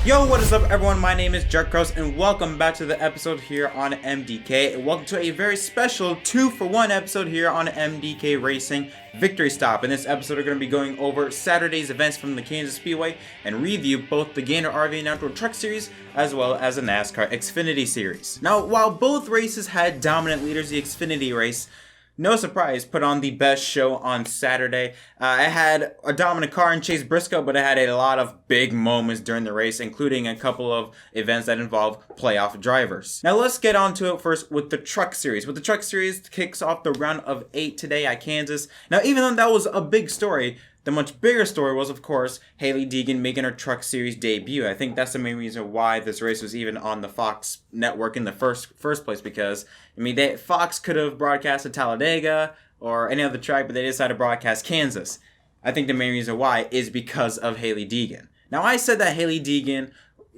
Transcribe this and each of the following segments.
Yo, what is up everyone? My name is JettMDK and welcome back to the episode here on MDK, and welcome to a very special 2-for-1 episode here on MDK Racing Victory Stop. In this episode we're going to be going over Saturday's events from the Kansas Speedway and review both the Gator RV and Outdoor Truck Series as well as the NASCAR Xfinity Series. Now, while both races had dominant leaders, the Xfinity race, no surprise, put on the best show on Saturday. It had a dominant car in Chase Briscoe, but it had a lot of big moments during the race, including a couple of events that involve playoff drivers. Now let's get on to it first with the Truck Series. With the Truck Series kicks off the round of 8 today at Kansas. Now even though that was a big story, the much bigger story was, of course, Hailie Deegan making her Truck Series debut. I think that's the main reason why this race was even on the Fox network in the first place, because, I mean, Fox could have broadcasted Talladega or any other track, but they decided to broadcast Kansas. I think the main reason why is because of Hailie Deegan. Now, I said that Hailie Deegan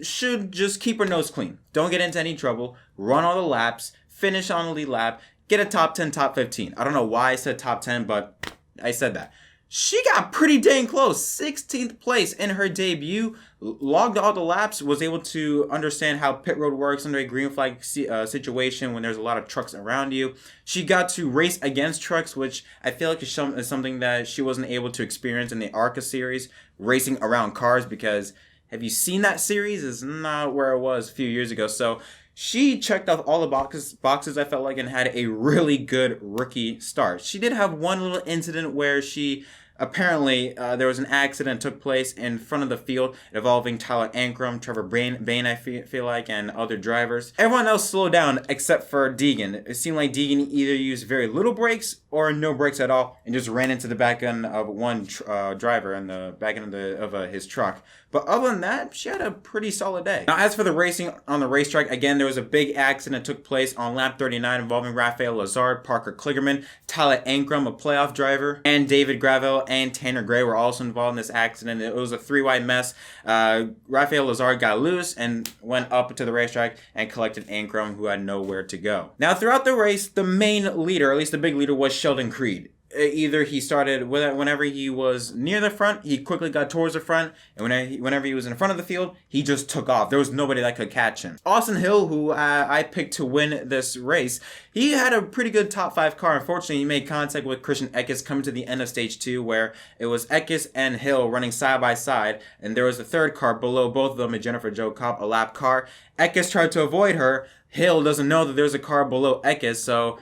should just keep her nose clean. Don't get into any trouble. Run all the laps. Finish on the lead lap. Get a top 10, top 15. I don't know why I said top 10, but I said that. She got pretty dang close. 16th place in her debut. Logged all the laps. Was able to understand how pit road works under a green flag situation when there's a lot of trucks around you. She got to race against trucks, which I feel like is something that she wasn't able to experience in the ARCA series. Racing around cars, because have you seen that series? It's not where it was a few years ago. So she checked off all the boxes I felt like, and had a really good rookie start. She did have one little incident where she apparently there was an accident took place in front of the field involving Tyler Ankrum, Trevor Bayne I feel like, and other drivers. Everyone else slowed down except for Deegan. It seemed like Deegan either used very little brakes or no brakes at all and just ran into the back end of one driver in the back end of his truck. But other than that, she had a pretty solid day. Now, as for the racing on the racetrack, again, there was a big accident that took place on lap 39 involving Rafael Lazard, Parker Kligerman, Tyler Ankrum, a playoff driver, and David Gravel and Tanner Gray were also involved in this accident. It was a three-wide mess. Rafael Lazard got loose and went up to the racetrack and collected Ankrum, who had nowhere to go. Now, throughout the race, the main leader, or at least the big leader, was Sheldon Creed. Either he started, whenever he was near the front, he quickly got towards the front, and whenever he was in front of the field, he just took off. There was nobody that could catch him. Austin Hill, who I picked to win this race, he had a pretty good top 5 car. Unfortunately, he made contact with Christian Eckes coming to the end of stage 2, where it was Eckes and Hill running side by side, and there was a third car below both of them, a Jennifer Jo Cobb, a lap car. Eckes tried to avoid her. Hill doesn't know that there's a car below Eckes, so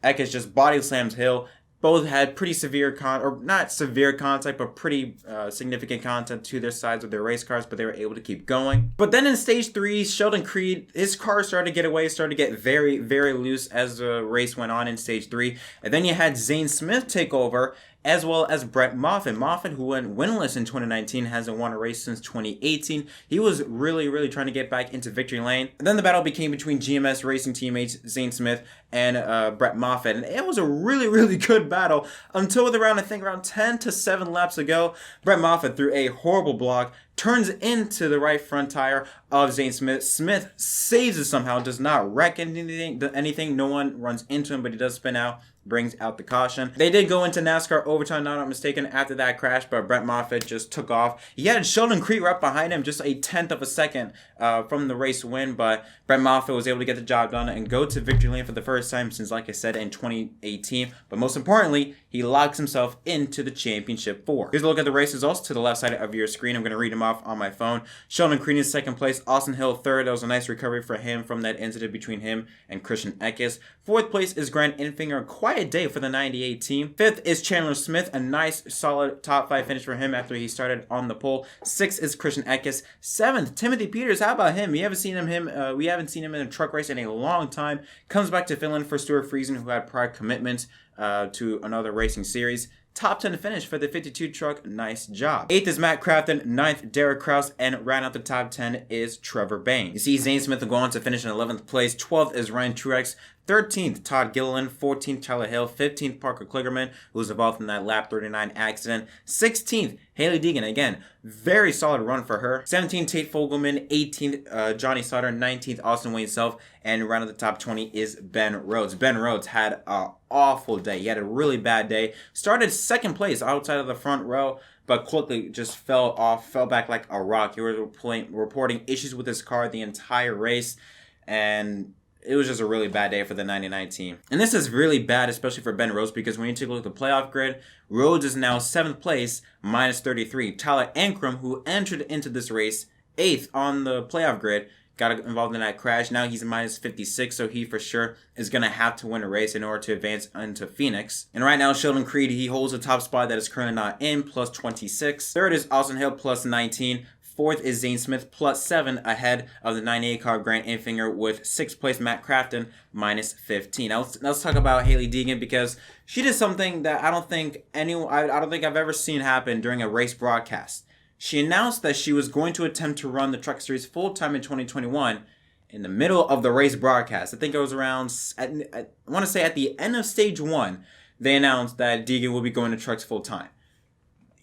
Eckes just body slams Hill. Both had pretty severe not severe contact, but pretty significant contact to their sides of their race cars, but they were able to keep going. But then in stage 3, Sheldon Creed, his car started to get away, started to get very, very loose as the race went on in stage 3. And then you had Zane Smith take over, as well as Brett Moffitt. Moffitt, who went winless in 2019, hasn't won a race since 2018. He was really, really trying to get back into victory lane. And then the battle became between GMS racing teammates Zane Smith and Brett Moffitt. And it was a really, really good battle until around 10 to 7 laps ago. Brett Moffitt, through a horrible block, turns into the right front tire of Zane Smith. Smith saves it somehow, does not wreck anything. No one runs into him, but he does spin out, brings out the caution. They did go into NASCAR overtime, not mistaken, after that crash, but Brett Moffitt just took off. He had Sheldon Creed right behind him, just a 1/10 of a second from the race win, but Brett Moffitt was able to get the job done and go to victory lane for the first time since, like I said, in 2018. But most importantly, he locks himself into the championship 4. Here's a look at the race results to the left side of your screen. I'm going to read them off on my phone. Sheldon Creed in second place, Austin Hill third. That was a nice recovery for him from that incident between him and Christian Eckes. Fourth place is Grant Enfinger, a quiet day for the 98 team. Fifth is Chandler Smith, a nice solid top 5 finish for him after he started on the pole. Sixth is Christian Eckes. Seventh, Timothy Peters. How about him? We haven't seen him in a truck race in a long time. Comes back to fill in for Stuart Friesen, who had prior commitments to another racing series. Top 10 finish for the 52 truck. Nice job. 8th is Matt Crafton. 9th, Derek Kraus. And round out the top 10 is Trevor Bayne. You see Zane Smith will go on to finish in 11th place. 12th is Ryan Truex. 13th, Todd Gilliland. 14th, Tyler Hill. 15th, Parker Kligerman, who was involved in that lap 39 accident. 16th, Hailie Deegan. Again, very solid run for her. 17th, Tate Fogelman. 18th, Johnny Sauter. 19th, Austin Wayne Self. And round of the top 20 is Ben Rhodes. Ben Rhodes had an awful day. He had a really bad day. Started second place outside of the front row, but quickly just fell back like a rock. He was reporting issues with his car the entire race, and it was just a really bad day for the 99 team. And this is really bad, especially for Ben Rhodes, because when you take a look at the playoff grid, Rhodes is now 7th place, minus 33. Tyler Ankrum, who entered into this race 8th on the playoff grid, got involved in that crash. Now he's minus 56, so he for sure is going to have to win a race in order to advance into Phoenix. And right now, Sheldon Creed, he holds a top spot that is currently not in, plus 26. Third is Austin Hill, plus 19. Fourth is Zane Smith, plus 7, ahead of the 98 car Grant Enfinger, with 6th place Matt Crafton, minus 15. Now let's talk about Hailie Deegan, because she did something that I don't think I've ever seen happen during a race broadcast. She announced that she was going to attempt to run the Truck Series full-time in 2021 in the middle of the race broadcast. I think it was around, I want to say at the end of stage 1, they announced that Deegan will be going to trucks full-time.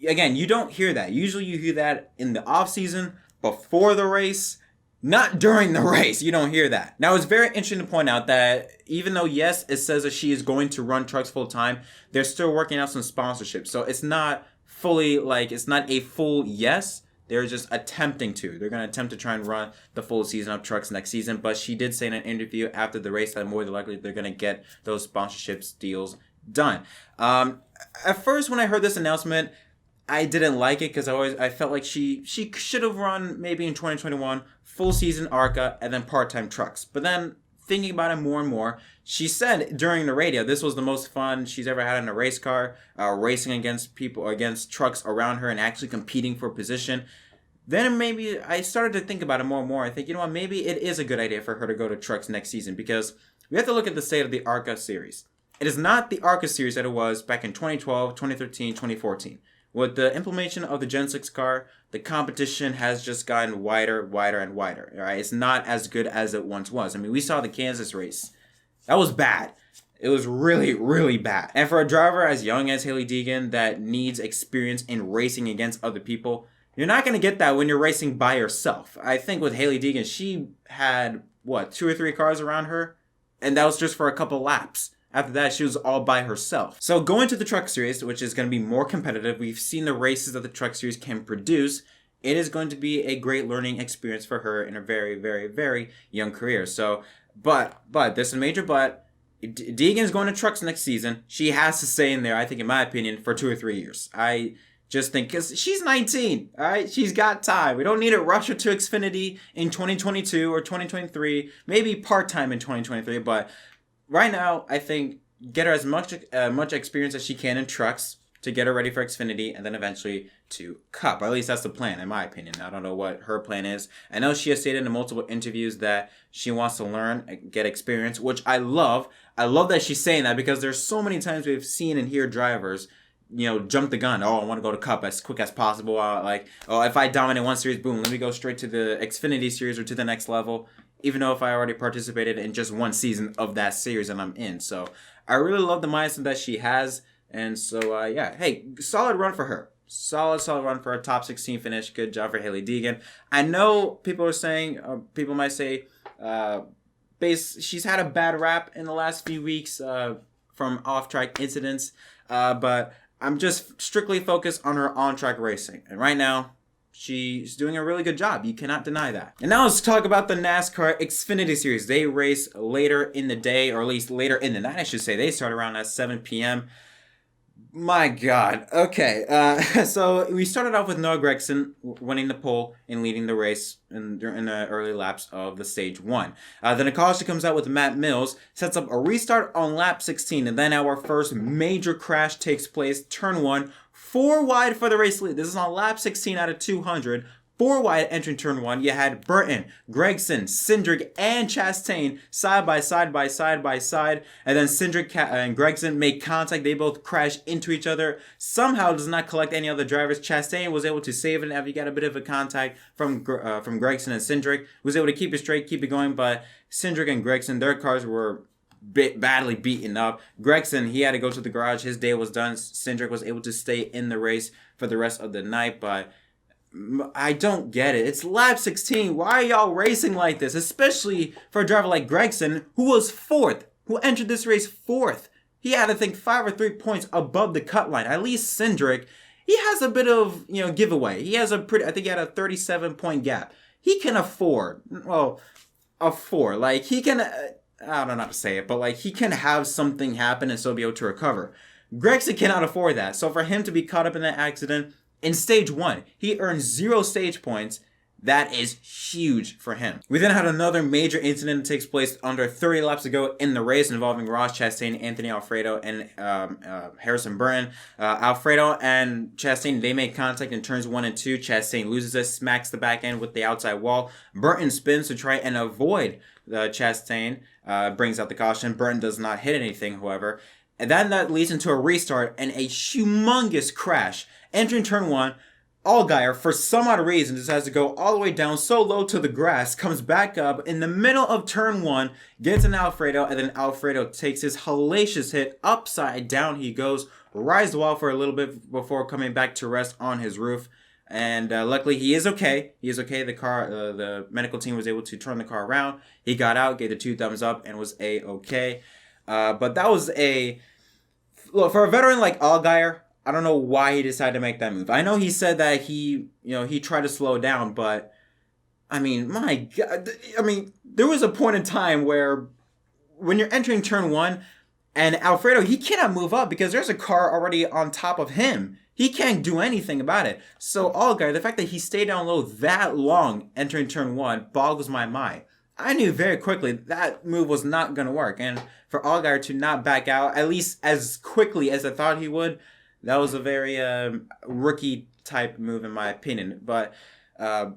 Again, you don't hear that. Usually you hear that in the off-season, before the race, not during the race. You don't hear that. Now, it's very interesting to point out that even though, yes, it says that she is going to run trucks full-time, they're still working out some sponsorships. So it's not fully, it's not a full yes. They're just attempting to. They're going to attempt to try and run the full season of trucks next season. But she did say in an interview after the race that more than likely they're going to get those sponsorships deals done. At first, when I heard this announcement, I didn't like it because I felt like she should have run maybe in 2021 full season ARCA and then part-time trucks. But then thinking about it more and more, she said during the radio this was the most fun she's ever had in a race car, racing against trucks around her and actually competing for position. Then maybe I started to think about it more and more. I think, you know what, maybe it is a good idea for her to go to trucks next season, because we have to look at the state of the ARCA series. It is not the ARCA series that it was back in 2012, 2013, 2014. With the implementation of the Gen 6 car, the competition has just gotten wider, and wider. Right? It's not as good as it once was. I mean, we saw the Kansas race. That was bad. It was really, really bad. And for a driver as young as Hailie Deegan that needs experience in racing against other people, you're not going to get that when you're racing by yourself. I think with Hailie Deegan, she had, 2 or 3 cars around her? And that was just for a couple laps. After that, she was all by herself. So going to the Truck Series, which is going to be more competitive, we've seen the races that the Truck Series can produce. It is going to be a great learning experience for her in a very, very, very young career. So, but, there's a major but. Deegan's going to trucks next season. She has to stay in there, I think, in my opinion, for 2 or 3 years. I just think, because she's 19, all right? She's got time. We don't need to rush her to Xfinity in 2022 or 2023, maybe part-time in 2023, but right now, I think get her as much experience as she can in trucks to get her ready for Xfinity, and then eventually to Cup. Or at least that's the plan, in my opinion. I don't know what her plan is. I know she has stated in multiple interviews that she wants to learn, get experience, which I love. I love that she's saying that, because there's so many times we've seen and hear drivers, jump the gun. Oh, I want to go to Cup as quick as possible. If I dominate one series, boom, let me go straight to the Xfinity series or to the next level, even though if I already participated in just one season of that series and I'm in. So I really love the mindset that she has. And so, hey, solid run for her. Solid run for a top 16 finish. Good job for Hailie Deegan. I know people might say, she's had a bad rap in the last few weeks from off-track incidents, but I'm just strictly focused on her on-track racing. And right now, she's doing a really good job. You cannot deny that. And now let's talk about the NASCAR Xfinity Series. They race later in the day, or at least later in the night, I should say. They start around at 7 p.m. My God. Okay. So we started off with Noah Gragson winning the pole and leading the race in the early laps of the stage 1. Then a caution comes out with Matt Mills, sets up a restart on lap 16, and then our first major crash takes place, turn 1, 4 wide for the race lead. This is on lap 16 out of 200. 4 wide entering turn 1. You had Burton, Gregson, Cindric, and Chastain side by side. And then Cindric and Gregson make contact. They both crash into each other. Somehow does not collect any other drivers. Chastain was able to save it after he got a bit of a contact from Gregson and Cindric. Was able to keep it straight, keep it going. But Cindric and Gregson, their cars were badly beaten up. Gregson, he had to go to the garage. His day was done. Cindric was able to stay in the race for the rest of the night, but I don't get it. It's lap 16. Why are y'all racing like this? Especially for a driver like Gregson, who was 4th, who entered this race 4th. He had, I think, 5 or 3 points above the cut line. At least Cindric, he has a bit of, giveaway. He has I think he had a 37-point gap. He can afford, a 4. Like, he can, I don't know how to say it, but like, he can have something happen and still be able to recover. Gragson cannot afford that. So for him to be caught up in that accident in stage 1, he earned 0 stage points. That is huge for him. We then had another major incident that takes place under 30 laps to go in the race involving Ross Chastain, Anthony Alfredo, and Harrison Burton. Alfredo and Chastain, they make contact in turns 1 and 2. Chastain loses it, smacks the back end with the outside wall. Burton spins to try and avoid Chastain, brings out the caution. Burton does not hit anything, however. And then that leads into a restart and a humongous crash. Entering turn 1, Allgaier, for some odd reason, decides to go all the way down so low to the grass, comes back up in the middle of turn 1, gets an Alfredo, and then Alfredo takes his hellacious hit. Upside down he goes, rides the wall for a little bit before coming back to rest on his roof. And luckily he is okay. He is okay. The medical team was able to turn the car around. He got out, gave the 2 thumbs up, and was A-okay. But that was look, for a veteran like Allgaier, I don't know why he decided to make that move. I know he said that he tried to slow down, but I mean, my God. I mean, there was a point in time where when you're entering turn 1 and Alfredo, he cannot move up because there's a car already on top of him. He can't do anything about it. So Allgaier, the fact that he stayed down low that long entering turn 1 boggles my mind. I knew very quickly that move was not going to work. And for Allgaier to not back out, at least as quickly as I thought he would, that was a very rookie-type move in my opinion. But I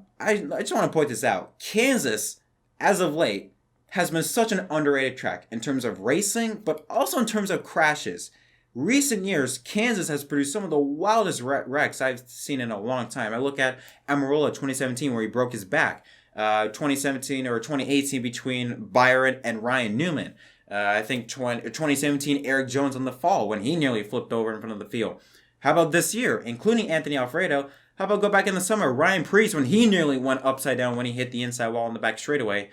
just want to point this out. Kansas, as of late, has been such an underrated track in terms of racing, but also in terms of crashes. Recent years, Kansas has produced some of the wildest wrecks I've seen in a long time. I look at Amarola 2017, where he broke his back. 2017 or 2018 between Byron and Ryan Newman. I think 2017 Eric Jones on the fall when he nearly flipped over in front of the field. How about this year, including Anthony Alfredo? How about go back in the summer, Ryan Preece when he nearly went upside down when he hit the inside wall in the back straightaway.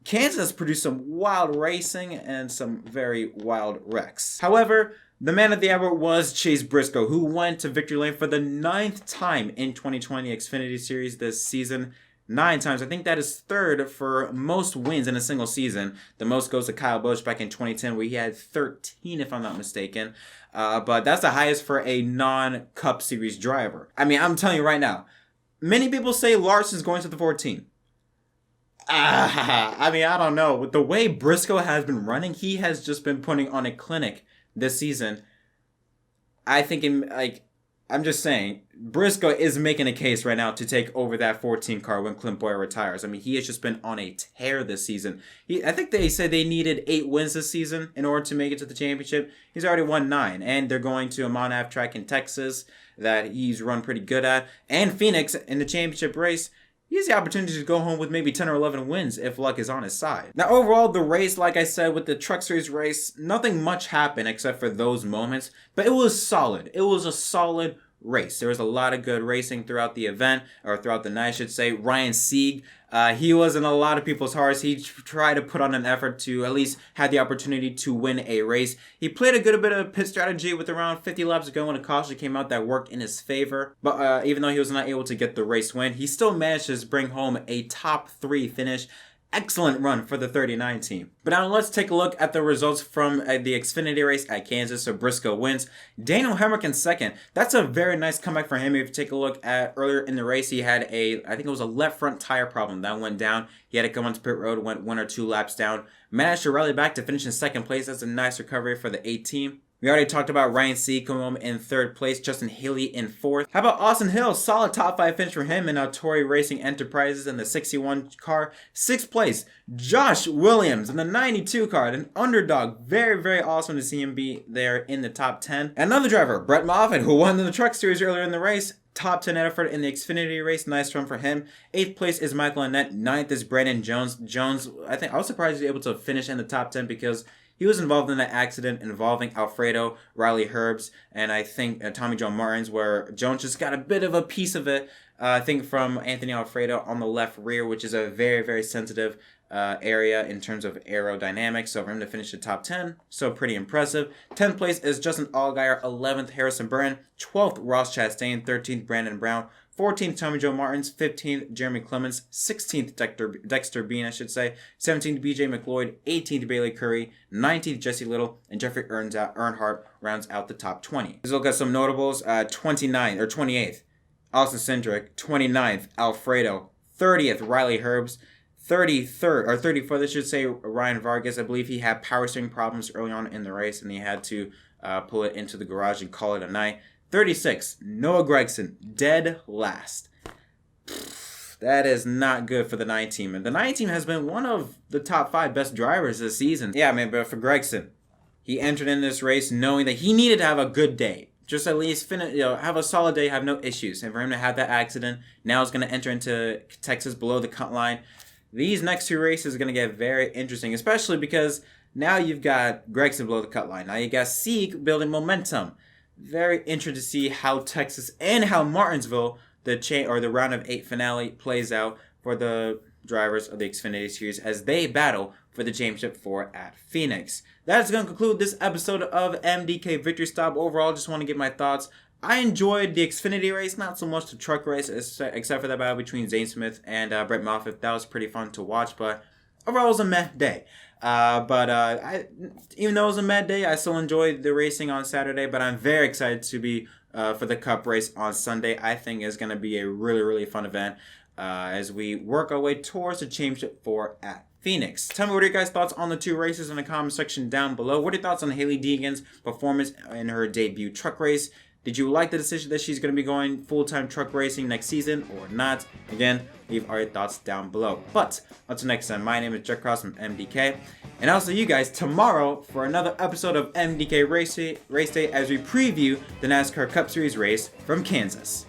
Kansas has produced some wild racing and some very wild wrecks. However, the man of the hour was Chase Briscoe, who went to victory lane for the 9th time in 2020 Xfinity Series this season. 9 times. I think that is 3rd for most wins in a single season. The most goes to Kyle Busch back in 2010, where he had 13, if I'm not mistaken. But that's the highest for a non-Cup Series driver. I mean, I'm telling you right now, many people say Larson's going to the 14. I mean, I don't know. With the way Briscoe has been running, he has just been putting on a clinic this season. I think, I'm just saying, Briscoe is making a case right now to take over that 14 car when Clint Bowyer retires. I mean, he has just been on a tear this season. I think they said they needed 8 wins this season in order to make it to the championship. He's already won 9, and they're going to a Monave track in Texas that he's run pretty good at. And Phoenix in the championship race, he has the opportunity to go home with maybe 10 or 11 wins if luck is on his side. Now, overall, the race, like I said, with the Truck Series race, nothing much happened except for those moments, but it was solid. It was a solid race. There was a lot of good racing throughout the event, or throughout the night, I should say. Ryan Sieg, he was in a lot of people's hearts. He tried to put on an effort to at least have the opportunity to win a race. He played a good bit of pit strategy with around 50 laps to go when a caution came out that worked in his favor. But even though he was not able to get the race win, he still managed to bring home a top 3 finish. Excellent run for the 39 team. But now let's take a look at the results from the Xfinity race at Kansas. So Briscoe wins. Daniel Hemrick in second. That's a very nice comeback for him. If you take a look at earlier in the race, he had I think it was a left front tire problem that went down. He had to come onto pit road, went 1 or 2 laps down. Managed to rally back to finish in second place. That's a nice recovery for the 8 team. We already talked about Ryan Sieg coming home in 3rd place, Justin Haley in 4th. How about Austin Hill? Solid top 5 finish for him in Tory Racing Enterprises in the 61 car. 6th place, Josh Williams in the 92 car, an underdog. Very, very awesome to see him be there in the top 10. Another driver, Brett Moffitt, who won the Truck Series earlier in the race. Top 10 effort in the Xfinity race. Nice run for him. 8th place is Michael Annett. 9th is Brandon Jones. Jones, I was surprised he was able to finish in the top 10 because he was involved in an accident involving Alfredo, Riley Herbst, and I think Tommy John Martins, where Jones just got a bit of a piece of it, I think from Anthony Alfredo on the left rear, which is a very, very sensitive area in terms of aerodynamics. So for him to finish the top 10, so pretty impressive. 10th place is Justin Allgaier, 11th Harrison Burton, 12th Ross Chastain, 13th Brandon Brown, 14th Tommy Joe Martins, 15th Jeremy Clements, 16th Dexter Bean, 17th BJ McLeod, 18th Bailey Curry, 19th Jesse Little, and Jeffrey Earnhardt rounds out the top 20. Let's look at some notables. 28th, Austin Cindric, 29th Alfredo, 30th Riley Herbst, 34th, Ryan Vargas. I believe he had power steering problems early on in the race, and he had to pull it into the garage and call it a night. 36th, Noah Gragson, dead last. That is not good for the 9 team. And the 9 team has been one of the top 5 best drivers this season. Yeah, man, but for Gragson, he entered in this race knowing that he needed to have a good day. Just at least have a solid day, have no issues. And for him to have that accident, now he's going to enter into Texas below the cut line. These next 2 races are going to get very interesting, especially because now you've got Gragson below the cut line. Now you got Sieg building momentum. Very interested to see how Texas and how Martinsville, the round of 8 finale, plays out for the drivers of the Xfinity Series as they battle for the championship at Phoenix. That is going to conclude this episode of MDK Victory Stop. Overall, just want to give my thoughts. I enjoyed the Xfinity race, not so much the truck race, except for that battle between Zane Smith and Brett Moffitt. That was pretty fun to watch, but overall it was a meh day. Even though it was a mad day, I still enjoyed the racing on Saturday, but I'm very excited to be for the Cup race on Sunday. I think it's going to be a really, really fun event as we work our way towards the championship at Phoenix. Tell me what are your guys' thoughts on the 2 races in the comment section down below. What are your thoughts on Hailie Deegan's performance in her debut truck race? Did you like the decision that she's going to be going full-time truck racing next season or not? Again, leave all your thoughts down below. But until next time, my name is Jack Cross from MDK, and I'll see you guys tomorrow for another episode of MDK Race Day as we preview the NASCAR Cup Series race from Kansas.